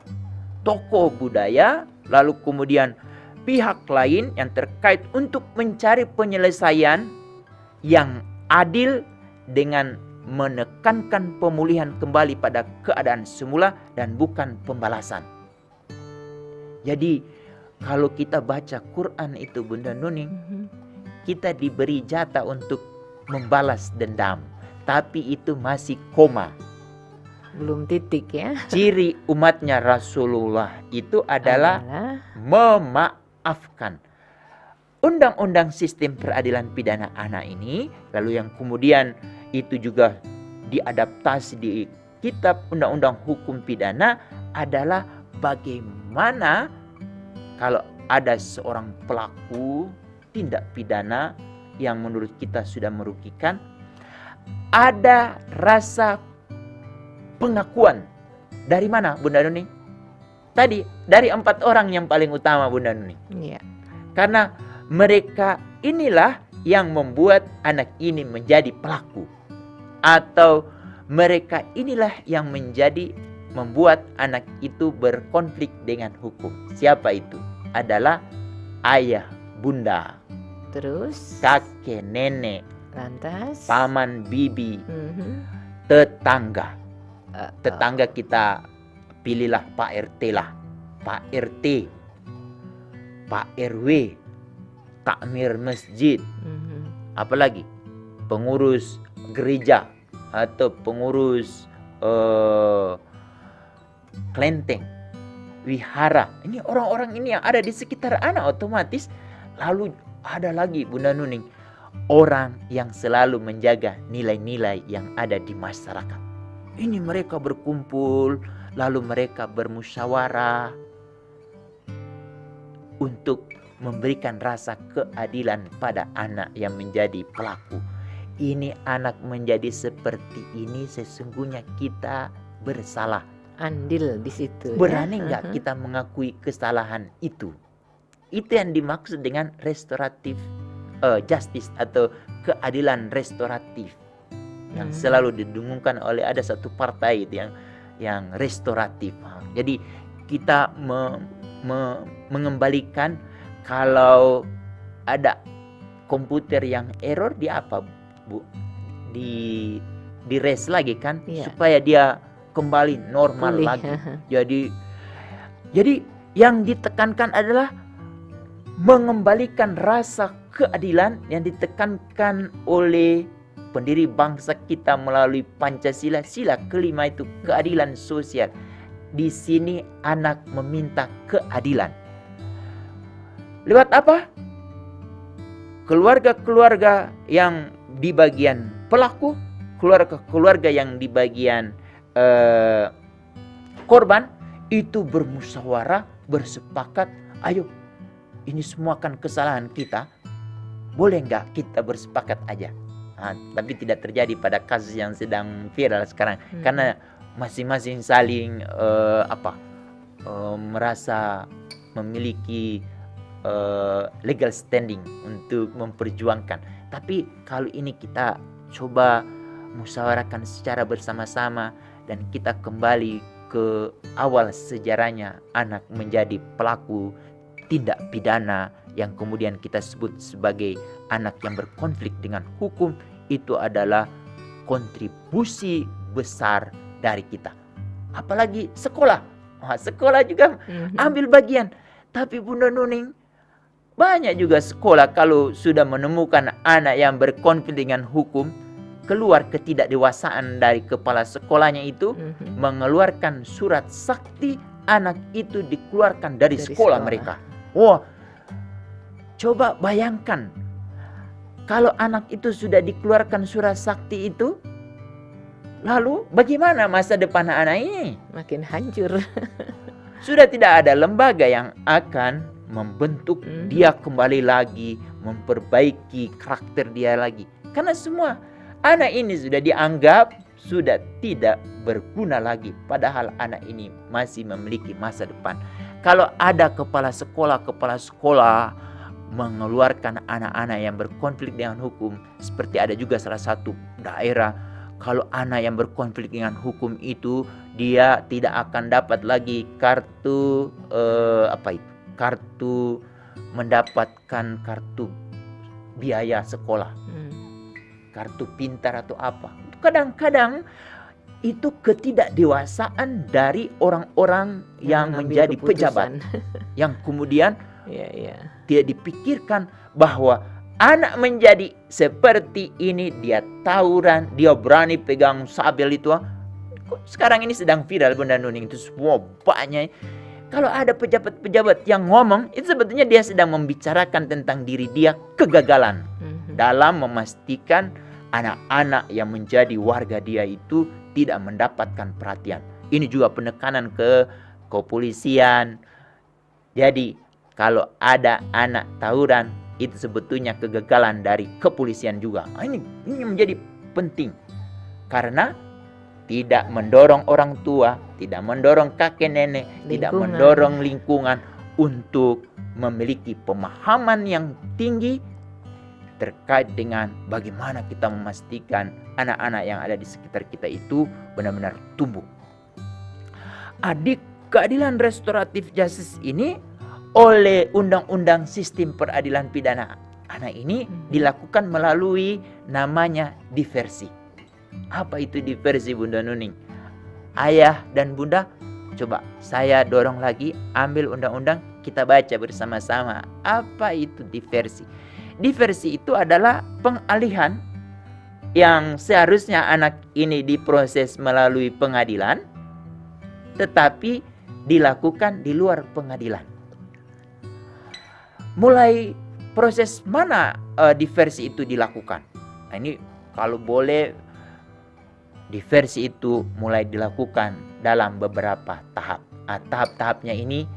tokoh budaya, lalu kemudian pihak lain yang terkait untuk mencari penyelesaian yang adil dengan menekankan pemulihan kembali pada keadaan semula dan bukan pembalasan. Jadi kalau kita baca Quran itu Bunda Nuning, kita diberi jatah untuk membalas dendam, tapi itu masih koma. Belum titik ya. Ciri umatnya Rasulullah itu adalah memaafkan. Undang-undang sistem peradilan pidana anak ini, lalu yang kemudian itu juga diadaptasi di kitab undang-undang hukum pidana adalah bagaimana kalau ada seorang pelaku tindak pidana yang menurut kita sudah merugikan, ada rasa pengakuan. Dari mana Bunda Nuni? Tadi dari 4 orang yang paling utama Bunda Nuni. Iya. Karena mereka inilah yang membuat anak ini menjadi pelaku, atau mereka inilah yang membuat anak itu berkonflik dengan hukum. Siapa itu? Adalah ayah, bunda, Terus kakek, nenek, lantas paman, bibi, tetangga. Tetangga kita pilihlah Pak RT lah, Pak RT, Pak RW, takmir masjid, apalagi pengurus gereja atau pengurus kelenteng, wihara. Ini orang-orang ini yang ada di sekitar anak otomatis. Lalu ada lagi Bunda Nuning, orang yang selalu menjaga nilai-nilai yang ada di masyarakat. Ini mereka berkumpul, lalu mereka bermusyawarah untuk memberikan rasa keadilan pada anak yang menjadi pelaku. Ini anak menjadi seperti ini, sesungguhnya kita bersalah. andil di situ. Berani nggak kita mengakui kesalahan itu? Itu yang dimaksud dengan restoratif justice atau keadilan restoratif yang selalu didengungkan oleh ada satu partai itu yang restoratif. Jadi kita mengembalikan kalau ada komputer yang error, di apa Bu? Di res lagi kan, supaya dia kembali normal lagi. Jadi yang ditekankan adalah mengembalikan rasa keadilan yang ditekankan oleh pendiri bangsa kita melalui Pancasila. Sila kelima itu keadilan sosial. Di sini anak meminta keadilan. Lewat apa? Keluarga-keluarga yang di bagian pelaku, keluarga-keluarga yang di bagian korban itu bermusyawarah, bersepakat, ayo ini semua kan kesalahan kita, boleh nggak kita bersepakat aja? Tapi tidak terjadi pada kasus yang sedang viral sekarang, karena masing-masing saling merasa memiliki legal standing untuk memperjuangkan. Tapi kalau ini kita coba musyawarahkan secara bersama-sama dan kita kembali ke awal sejarahnya anak menjadi pelaku tindak pidana yang kemudian kita sebut sebagai anak yang berkonflik dengan hukum, itu adalah kontribusi besar dari kita. Apalagi sekolah. Sekolah juga ambil bagian. Tapi Bunda Nuning, banyak juga sekolah kalau sudah menemukan anak yang berkonflik dengan hukum, keluar ketidakdewasaan dari kepala sekolahnya itu, mengeluarkan surat sakti anak itu dikeluarkan dari sekolah mereka. Wah, coba bayangkan kalau anak itu sudah dikeluarkan surat sakti itu, lalu bagaimana masa depan anak ini? Makin hancur. Sudah tidak ada lembaga yang akan membentuk dia kembali lagi, memperbaiki karakter dia lagi. Karena semua anak ini sudah dianggap sudah tidak berguna lagi. Padahal anak ini masih memiliki masa depan. Kalau ada kepala sekolah mengeluarkan anak-anak yang berkonflik dengan hukum, seperti ada juga salah satu daerah, kalau anak yang berkonflik dengan hukum itu, dia tidak akan dapat lagi kartu kartu mendapatkan kartu biaya sekolah, kartu pintar atau apa. Kadang-kadang itu ketidakdewasaan dari orang-orang yang menjadi pejabat, yang kemudian tidak dipikirkan bahwa anak menjadi seperti ini, dia tawuran, dia berani pegang sabel itu. Sekarang ini sedang viral Bunda Nuning, itu semua banyak. Kalau ada pejabat-pejabat yang ngomong, itu sebetulnya dia sedang membicarakan tentang diri dia kegagalan dalam memastikan anak-anak yang menjadi warga dia itu tidak mendapatkan perhatian. Ini juga penekanan ke kepolisian. Jadi kalau ada anak tawuran, itu sebetulnya kegagalan dari kepolisian juga. Ini menjadi penting karena tidak mendorong orang tua, tidak mendorong kakek nenek, tidak mendorong lingkungan untuk memiliki pemahaman yang tinggi terkait dengan bagaimana kita memastikan anak-anak yang ada di sekitar kita itu benar-benar tumbuh. Keadilan restoratif justice ini oleh Undang-Undang Sistem Peradilan Pidana Anak ini dilakukan melalui namanya diversi. Apa itu diversi, Bunda Nuning? Ayah dan Bunda, coba saya dorong lagi, ambil undang-undang, kita baca bersama-sama. Apa itu diversi? Diversi itu adalah pengalihan yang seharusnya anak ini diproses melalui pengadilan, tetapi dilakukan di luar pengadilan. Mulai proses mana diversi itu dilakukan? Nah, ini kalau boleh, diversi itu mulai dilakukan dalam beberapa tahap. Tahap-tahapnya ini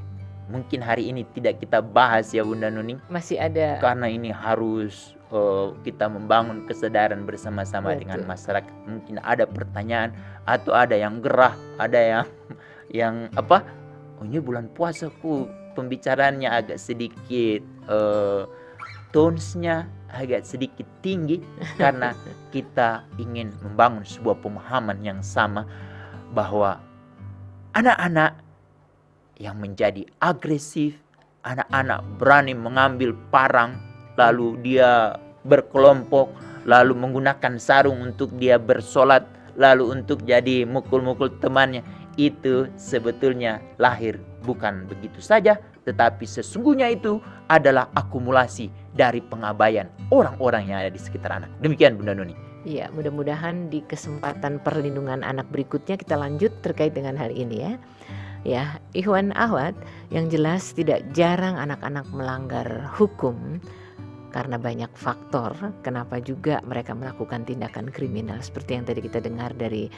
mungkin hari ini tidak kita bahas ya Bunda Nuning. Masih ada. Karena ini harus kita membangun kesadaran bersama-sama dengan masyarakat. Mungkin ada pertanyaan atau ada yang gerah, ada yang apa? Oh, ini bulan puasa kok pembicaraannya agak sedikit tones-nya agak sedikit tinggi karena kita ingin membangun sebuah pemahaman yang sama bahwa anak-anak yang menjadi agresif, anak-anak berani mengambil parang, lalu dia berkelompok, lalu menggunakan sarung untuk dia bersolat, lalu untuk jadi mukul-mukul temannya, itu sebetulnya lahir bukan begitu saja, tetapi sesungguhnya itu adalah akumulasi dari pengabaian orang-orang yang ada di sekitar anak. Demikian Bunda Nuni. Iya, mudah-mudahan di kesempatan perlindungan anak berikutnya kita lanjut terkait dengan hal ini ya. Ya, ikhwan akhwat, yang jelas tidak jarang anak-anak melanggar hukum karena banyak faktor kenapa juga mereka melakukan tindakan kriminal seperti yang tadi kita dengar dari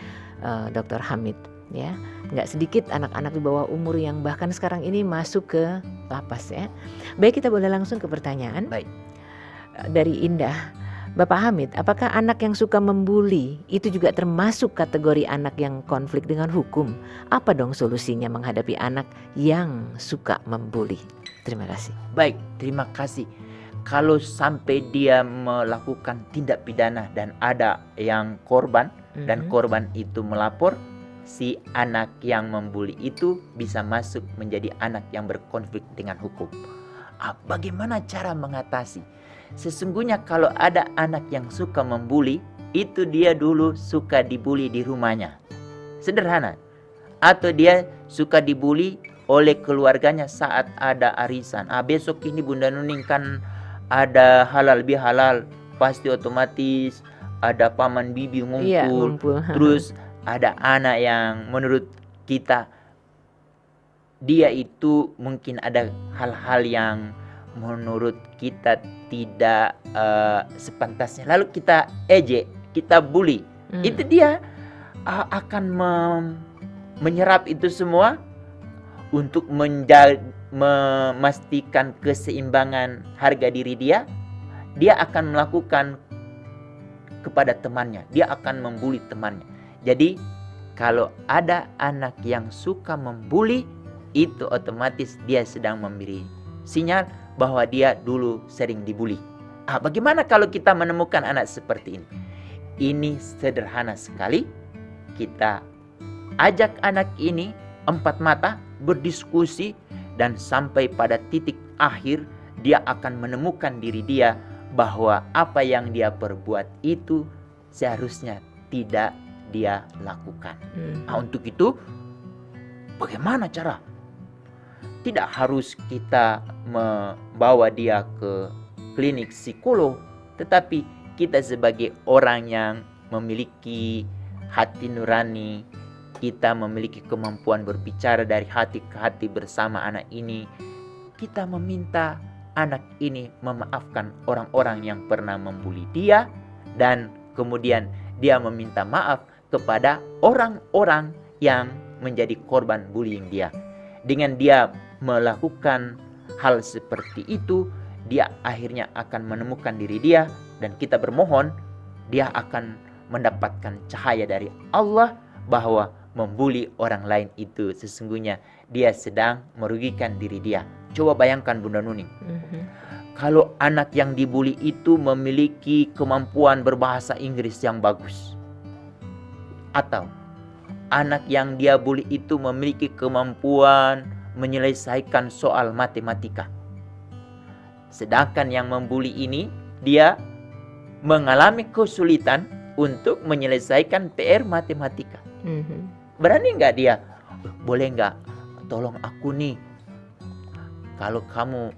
Dr. Hamid. Ya, nggak sedikit anak-anak di bawah umur yang bahkan sekarang ini masuk ke lapas ya. Baik, kita boleh langsung ke pertanyaan. Baik. Dari Indah, Bapak Hamid, apakah anak yang suka membuli itu juga termasuk kategori anak yang konflik dengan hukum? Apa dong solusinya menghadapi anak yang suka membuli? Terima kasih. Baik, terima kasih. Kalau sampai dia melakukan tindak pidana dan ada yang korban dan korban itu melapor, si anak yang membuli itu bisa masuk menjadi anak yang berkonflik dengan hukum. Bagaimana cara mengatasi? Sesungguhnya kalau ada anak yang suka membuli, itu dia dulu suka dibuli di rumahnya. Sederhana. Atau dia suka dibuli oleh keluarganya saat ada arisan. Besok ini Bunda Nuning kan ada halal bihalal, pasti otomatis ada paman bibi Iya, ngumpul, ngumpul. terus ada anak yang menurut kita dia itu mungkin ada hal-hal yang menurut kita tidak sepantasnya, lalu kita ejek, kita bully. Itu dia akan menyerap itu semua untuk memastikan keseimbangan harga diri dia. Dia akan melakukan kepada temannya, dia akan membuli temannya. Jadi kalau ada anak yang suka membuli, itu otomatis dia sedang memberi sinyal bahwa dia dulu sering dibuli. Bagaimana kalau kita menemukan anak seperti ini? Ini sederhana sekali. Kita ajak anak ini 4 mata berdiskusi, dan sampai pada titik akhir dia akan menemukan diri dia bahwa apa yang dia perbuat itu seharusnya tidak dia lakukan. Untuk itu bagaimana cara? Tidak harus kita membawa dia ke klinik psikolog, tetapi kita sebagai orang yang memiliki hati nurani, kita memiliki kemampuan berbicara dari hati ke hati bersama anak ini. Kita meminta anak ini memaafkan orang-orang yang pernah membuli dia, dan kemudian dia meminta maaf kepada orang-orang yang menjadi korban bullying dia. Dengan dia melakukan hal seperti itu, dia akhirnya akan menemukan diri dia, dan kita bermohon dia akan mendapatkan cahaya dari Allah bahwa membuli orang lain itu sesungguhnya dia sedang merugikan diri dia. Coba bayangkan Bunda Nuning, kalau anak yang dibuli itu memiliki kemampuan berbahasa Inggris yang bagus, atau anak yang dia bully itu memiliki kemampuan menyelesaikan soal matematika, sedangkan yang membuli ini dia mengalami kesulitan untuk menyelesaikan PR matematika. Berani nggak dia? Boleh nggak? Tolong aku nih. Kalau kamu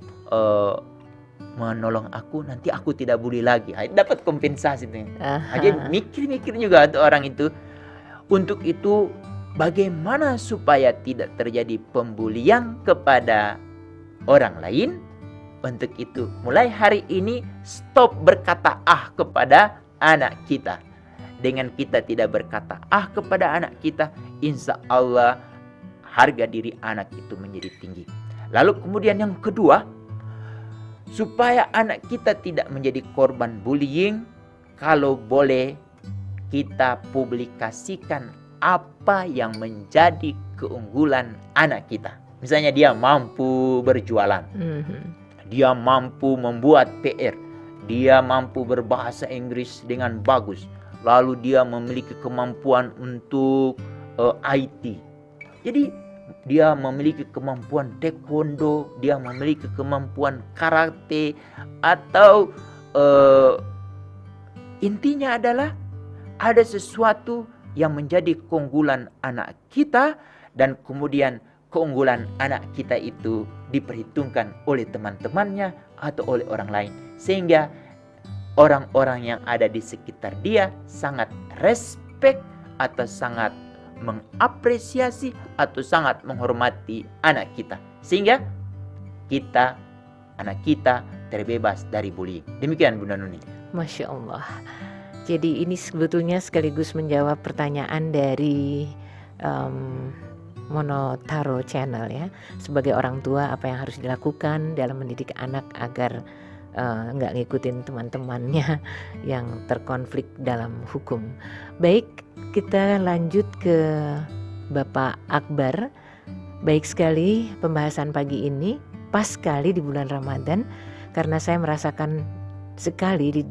menolong aku, nanti aku tidak bully lagi. Dapat kompensasi tuh. Jadi mikir-mikir juga tuh orang itu. Untuk itu, bagaimana supaya tidak terjadi pembulian kepada orang lain? Untuk itu, mulai hari ini stop berkata kepada anak kita. Dengan kita tidak berkata kepada anak kita, insya Allah harga diri anak itu menjadi tinggi. Lalu kemudian yang kedua, supaya anak kita tidak menjadi korban bullying, kalau boleh kita publikasikan apa yang menjadi keunggulan anak kita. Misalnya dia mampu berjualan, dia mampu membuat PR, dia mampu berbahasa Inggris dengan bagus, lalu dia memiliki kemampuan untuk IT. Jadi dia memiliki kemampuan taekwondo, dia memiliki kemampuan karate, atau intinya adalah ada sesuatu yang menjadi keunggulan anak kita, dan kemudian keunggulan anak kita itu diperhitungkan oleh teman-temannya atau oleh orang lain, sehingga orang-orang yang ada di sekitar dia sangat respect atau sangat mengapresiasi atau sangat menghormati anak kita, sehingga anak kita terbebas dari bullying. Demikian Bunda Nuni. Masya Allah. Jadi ini sebetulnya sekaligus menjawab pertanyaan dari Monotaro Channel ya. Sebagai orang tua, apa yang harus dilakukan dalam mendidik anak agar nggak ngikutin teman-temannya yang terkonflik dalam hukum. Baik, kita lanjut ke Bapak Akbar. Baik sekali pembahasan pagi ini, pas sekali di bulan Ramadan, karena saya merasakan sekali di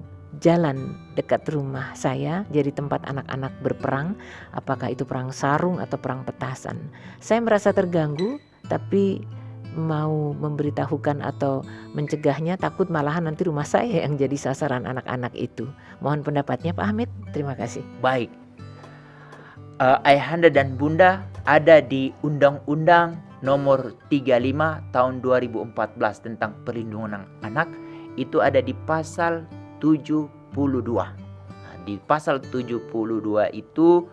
jalan dekat rumah saya jadi tempat anak-anak berperang, apakah itu perang sarung atau perang petasan. Saya merasa terganggu, tapi mau memberitahukan atau mencegahnya, takut malahan nanti rumah saya yang jadi sasaran anak-anak itu. Mohon pendapatnya Pak Hamid, terima kasih. Baik, Ayahanda dan Bunda, ada di Undang-Undang nomor 35 tahun 2014 tentang perlindungan anak, itu ada di pasal 72. di pasal 72 itu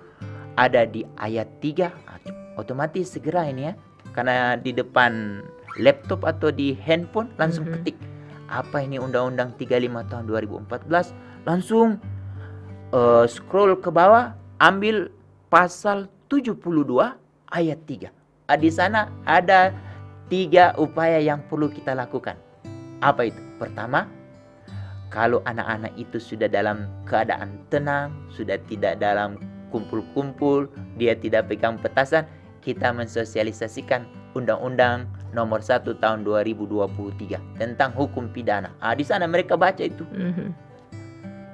ada di ayat 3. Otomatis segera ini ya, karena di depan laptop atau di handphone langsung ketik apa ini Undang-Undang 35 tahun 2014, langsung scroll ke bawah, ambil pasal 72 ayat 3. Di sana ada 3 upaya yang perlu kita lakukan. Apa itu? Pertama, kalau anak-anak itu sudah dalam keadaan tenang, sudah tidak dalam kumpul-kumpul, dia tidak pegang petasan, kita mensosialisasikan Undang-Undang nomor 1 tahun 2023 tentang hukum pidana. Di sana mereka baca itu.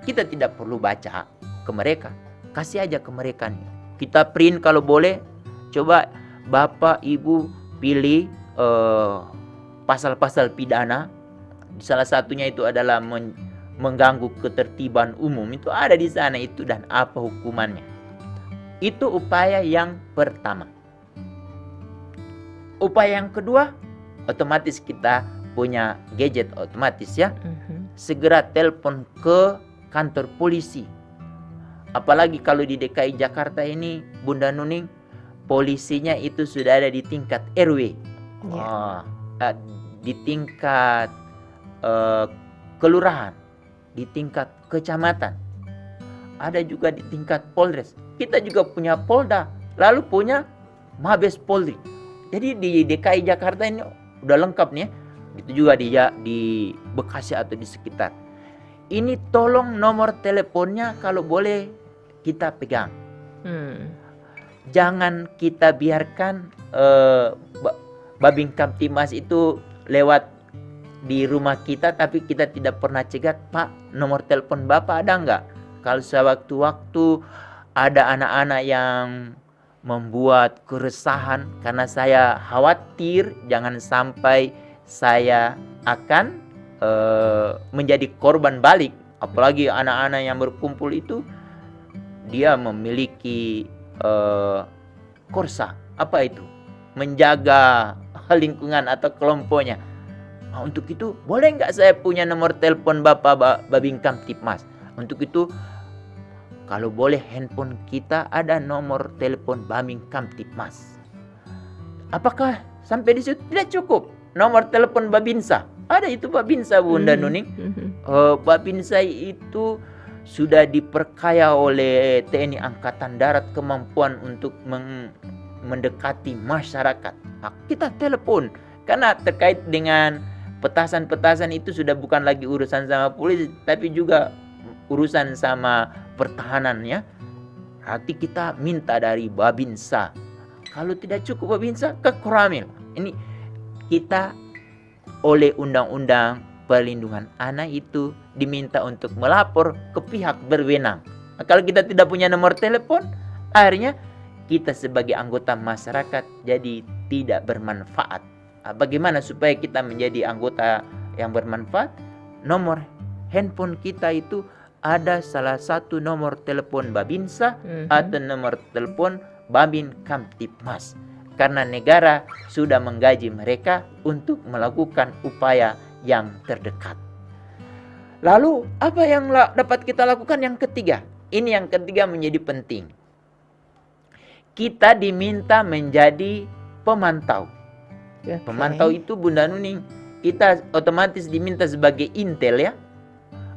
Kita tidak perlu baca ke mereka, kasih aja ke mereka nih. Kita print kalau boleh. Coba Bapak Ibu pilih pasal-pasal pidana. Salah satunya itu adalah mengganggu ketertiban umum. Itu ada di sana itu dan apa hukumannya. Itu upaya yang pertama. Upaya yang kedua, otomatis kita punya gadget otomatis ya. Segera telepon ke kantor polisi. Apalagi kalau di DKI Jakarta ini, Bunda Nuning, polisinya itu sudah ada di tingkat RW. Di tingkat kelurahan, di tingkat kecamatan, ada juga di tingkat Polres. Kita juga punya Polda, lalu punya Mabes Polri. Jadi di DKI Jakarta ini udah lengkap nih ya. Itu juga di Bekasi atau di sekitar. Ini tolong nomor teleponnya kalau boleh kita pegang. Jangan kita biarkan Babin Kamtibmas itu lewat di rumah kita, tapi kita tidak pernah cegat, Pak, nomor telepon Bapak ada nggak? Kalau sewaktu-waktu ada anak-anak yang membuat keresahan, karena saya khawatir jangan sampai saya akan menjadi korban balik. Apalagi anak-anak yang berkumpul itu, dia memiliki korsa. Apa itu? Menjaga lingkungan atau kelompoknya. Untuk itu boleh nggak saya punya nomor telepon Bapak Babin Kamtibmas? Untuk itu kalau boleh handphone kita ada nomor telepon Babin Kamtibmas. Apakah sampai di situ? Tidak cukup. Nomor telepon Babinsa. Ada itu Babinsa, Bunda Nuning. Babinsa itu sudah diperkaya oleh TNI Angkatan Darat kemampuan untuk mendekati masyarakat. Kita telepon karena terkait dengan petasan-petasan itu sudah bukan lagi urusan sama polisi, tapi juga urusan sama pertahanan ya. Berarti kita minta dari Babinsa. Kalau tidak cukup Babinsa, ke Koramil. Ini kita oleh Undang-Undang Perlindungan Anak itu diminta untuk melapor ke pihak berwenang. Kalau kita tidak punya nomor telepon, akhirnya kita sebagai anggota masyarakat jadi tidak bermanfaat. Bagaimana supaya kita menjadi anggota yang bermanfaat? Nomor handphone kita itu ada salah satu nomor telepon Babinsa atau nomor telepon Babin Kamtibmas. Karena negara sudah menggaji mereka untuk melakukan upaya yang terdekat. Lalu apa yang dapat kita lakukan yang ketiga? Ini yang ketiga menjadi penting. Kita diminta menjadi pemantau. Pemantau itu Bunda Nuning, kita otomatis diminta sebagai intel ya,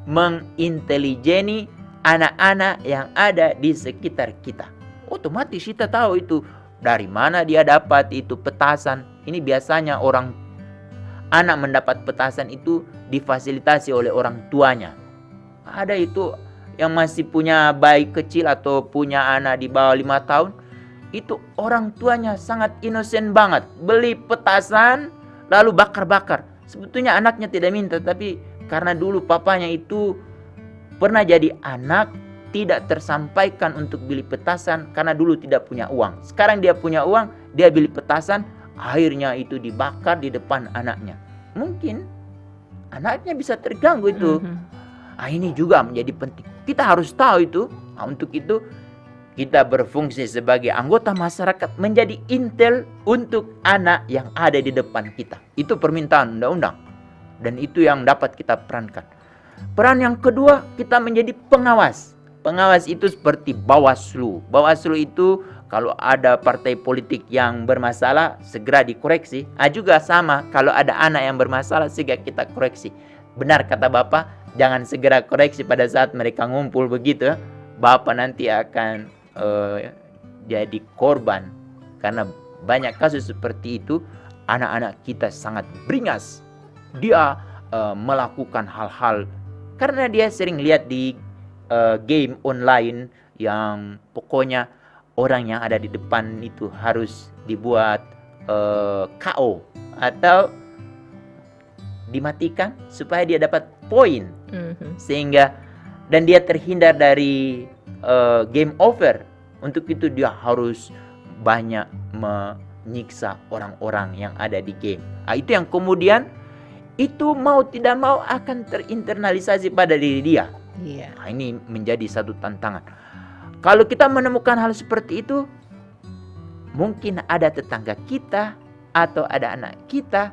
menginteligeni anak-anak yang ada di sekitar kita. Otomatis kita tahu itu dari mana dia dapat itu petasan. Ini biasanya anak mendapat petasan itu difasilitasi oleh orang tuanya. Ada itu yang masih punya bayi kecil atau punya anak di bawah 5 tahun. Itu orang tuanya sangat inosen banget. Beli petasan lalu bakar-bakar. Sebetulnya anaknya tidak minta, tapi karena dulu papanya itu pernah jadi anak, tidak tersampaikan untuk beli petasan karena dulu tidak punya uang. Sekarang dia punya uang, dia beli petasan, akhirnya itu dibakar di depan anaknya. Mungkin anaknya bisa terganggu itu. Ini juga menjadi penting. Kita harus tahu itu. Untuk itu kita berfungsi sebagai anggota masyarakat menjadi intel untuk anak yang ada di depan kita. Itu permintaan undang-undang. Dan itu yang dapat kita perankan. Peran yang kedua, kita menjadi pengawas. Pengawas itu seperti Bawaslu. Bawaslu itu kalau ada partai politik yang bermasalah segera dikoreksi. Juga sama kalau ada anak yang bermasalah segera kita koreksi. Benar kata Bapak, jangan segera koreksi pada saat mereka ngumpul begitu. Bapak nanti akan jadi korban. Karena banyak kasus seperti itu, anak-anak kita sangat beringas. Dia melakukan hal-hal karena dia sering lihat di game online yang pokoknya orang yang ada di depan itu harus dibuat KO atau dimatikan supaya dia dapat poin, sehingga dan dia terhindar dari game over. Untuk itu dia harus banyak menyiksa orang-orang yang ada di game. Itu yang kemudian itu mau tidak mau akan terinternalisasi pada diri dia. Ini menjadi satu tantangan. Kalau kita menemukan hal seperti itu, mungkin ada tetangga kita atau ada anak kita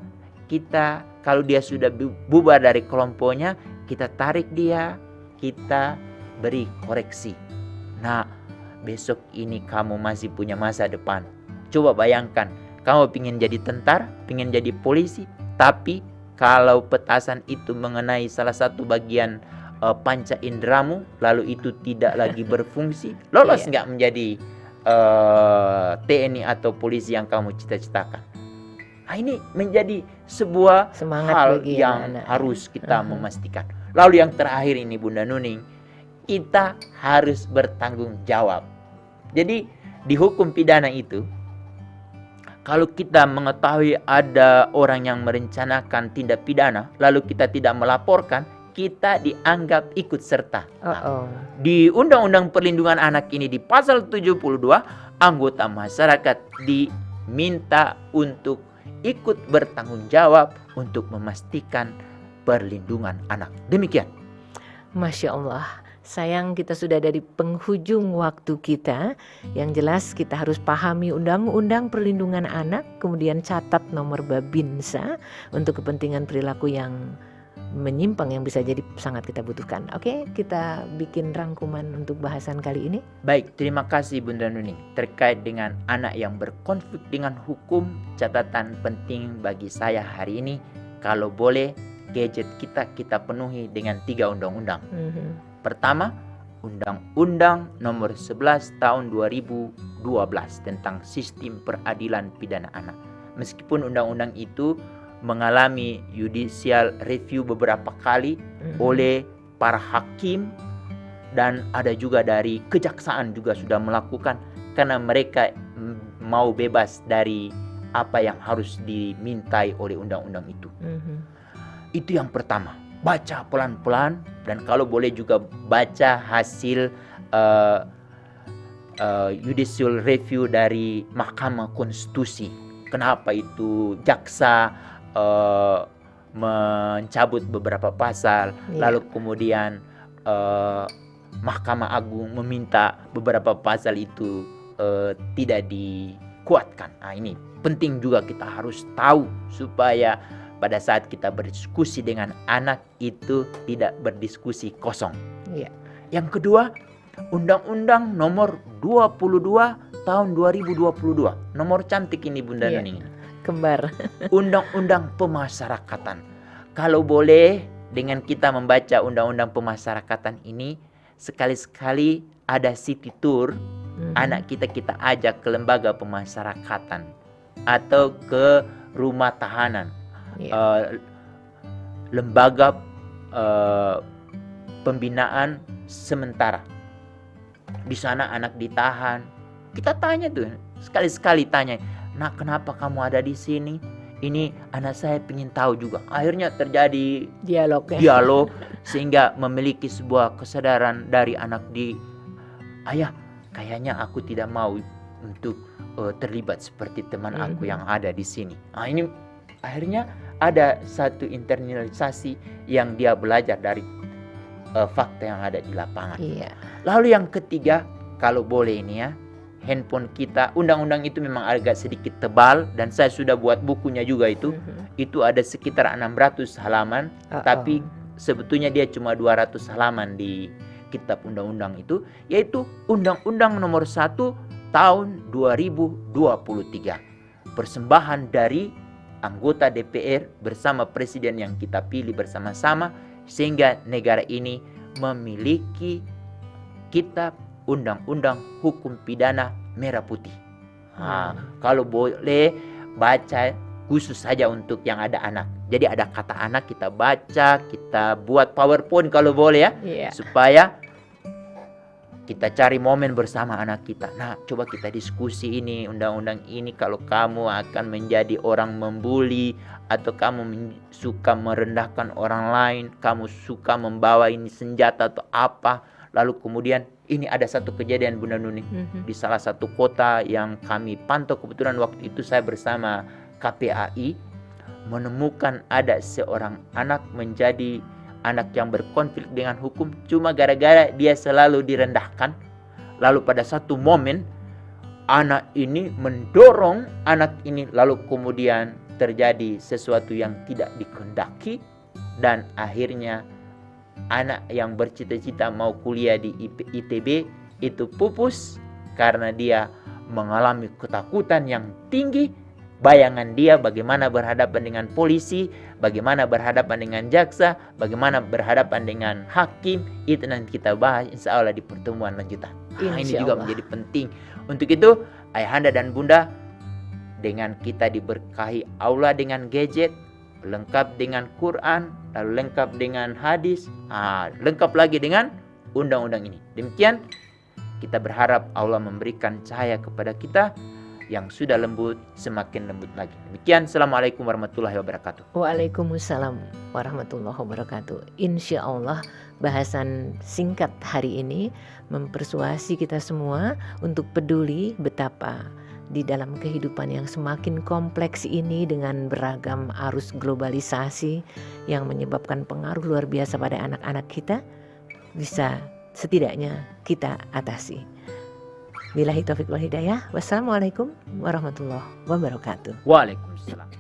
kalau dia sudah bubar dari kelompoknya, kita tarik dia, kita beri koreksi. Nah, besok ini kamu masih punya masa depan. Coba bayangkan, kamu ingin jadi tentara, ingin jadi polisi, tapi kalau petasan itu mengenai salah satu bagian panca inderamu, lalu itu tidak lagi berfungsi, lolos nggak menjadi TNI atau polisi yang kamu cita-citakan? Ini menjadi sebuah semangat hal bagi yang anak-anak. harus kita memastikan. Lalu yang terakhir ini Bunda Nuning, kita harus bertanggung jawab. Jadi di hukum pidana itu, kalau kita mengetahui ada orang yang merencanakan tindak pidana, lalu kita tidak melaporkan, kita dianggap ikut serta. Di Undang-Undang Perlindungan Anak ini di pasal 72, anggota masyarakat diminta untuk ikut bertanggung jawab untuk memastikan perlindungan anak. Demikian. Masya Allah. Sayang kita sudah ada di penghujung waktu kita. Yang jelas kita harus pahami Undang-Undang Perlindungan Anak, kemudian catat nomor Babinsa untuk kepentingan perilaku yang menyimpang yang bisa jadi sangat kita butuhkan. Oke, kita bikin rangkuman untuk bahasan kali ini. Baik, terima kasih Bunda Nuning. Terkait dengan anak yang berkonflik dengan hukum, catatan penting bagi saya hari ini, kalau boleh gadget kita penuhi dengan 3 undang-undang. Pertama, Undang-Undang Nomor 11 Tahun 2012 tentang Sistem Peradilan Pidana Anak. Meskipun undang-undang itu mengalami judicial review beberapa kali oleh para hakim, dan ada juga dari kejaksaan juga sudah melakukan, karena mereka mau bebas dari apa yang harus dimintai oleh undang-undang itu. Itu yang pertama. Baca pelan-pelan, dan kalau boleh juga baca hasil judicial review dari Mahkamah Konstitusi. Kenapa itu jaksa mencabut beberapa pasal, lalu kemudian Mahkamah Agung meminta beberapa pasal itu tidak dikuatkan. Ini penting juga kita harus tahu supaya pada saat kita berdiskusi dengan anak itu tidak berdiskusi kosong. Yang kedua, Undang-Undang Nomor 22 Tahun 2022. Nomor cantik ini Bunda Nuning. Kembar. Undang-Undang Pemasyarakatan. Kalau boleh dengan kita membaca Undang-Undang Pemasyarakatan ini, sekali-sekali ada city tour, anak kita ajak ke lembaga pemasyarakatan atau ke rumah tahanan, lembaga pembinaan sementara. Di sana anak ditahan. Kita tanya tuh, sekali-sekali tanya, "Nak, kenapa kamu ada di sini? Ini anak saya ingin tahu juga." Akhirnya terjadi dialog sehingga memiliki sebuah kesadaran dari anak ayah, kayaknya aku tidak mau untuk terlibat seperti teman aku yang ada di sini. Ini akhirnya ada satu internalisasi yang dia belajar dari fakta yang ada di lapangan. Lalu yang ketiga, kalau boleh ini ya, handphone kita, undang-undang itu memang agak sedikit tebal, dan saya sudah buat bukunya juga itu. Itu ada sekitar 600 halaman, tapi sebetulnya dia cuma 200 halaman di kitab undang-undang itu, yaitu Undang-Undang Nomor 1 Tahun 2023. Persembahan dari anggota DPR bersama presiden yang kita pilih bersama-sama, sehingga negara ini memiliki kitab undang-undang hukum pidana merah putih. Kalau boleh baca khusus saja untuk yang ada anak. Jadi ada kata anak, kita baca, kita buat PowerPoint kalau boleh ya, supaya kita cari momen bersama anak kita. Nah, coba kita diskusi ini, undang-undang ini kalau kamu akan menjadi orang membuli, atau kamu suka merendahkan orang lain, kamu suka membawa ini senjata atau apa. Lalu kemudian ini ada satu kejadian Bunda Nuni di salah satu kota yang kami pantau, kebetulan waktu itu saya bersama KPAI, menemukan ada seorang anak menjadi anak yang berkonflik dengan hukum cuma gara-gara dia selalu direndahkan. Lalu pada satu momen anak ini mendorong anak ini, lalu kemudian terjadi sesuatu yang tidak dikehendaki, dan akhirnya anak yang bercita-cita mau kuliah di ITB itu pupus karena dia mengalami ketakutan yang tinggi. Bayangan dia bagaimana berhadapan dengan polisi, bagaimana berhadapan dengan jaksa, bagaimana berhadapan dengan hakim, itu nanti kita bahas insya Allah di pertemuan lanjutan. Ini juga menjadi penting. Untuk itu ayahanda dan bunda, dengan kita diberkahi Allah dengan gadget, lengkap dengan Quran, lalu lengkap dengan hadis, lengkap lagi dengan undang-undang ini. Demikian kita berharap Allah memberikan cahaya kepada kita, yang sudah lembut semakin lembut lagi. Demikian, Assalamualaikum warahmatullahi wabarakatuh. Waalaikumsalam warahmatullahi wabarakatuh. Insya Allah bahasan singkat hari ini mempersuasi kita semua untuk peduli betapa di dalam kehidupan yang semakin kompleks ini dengan beragam arus globalisasi yang menyebabkan pengaruh luar biasa pada anak-anak kita, bisa setidaknya kita atasi. Billahi taufiq wal hidayah. Wassalamualaikum warahmatullahi wabarakatuh. Waalaikumsalam.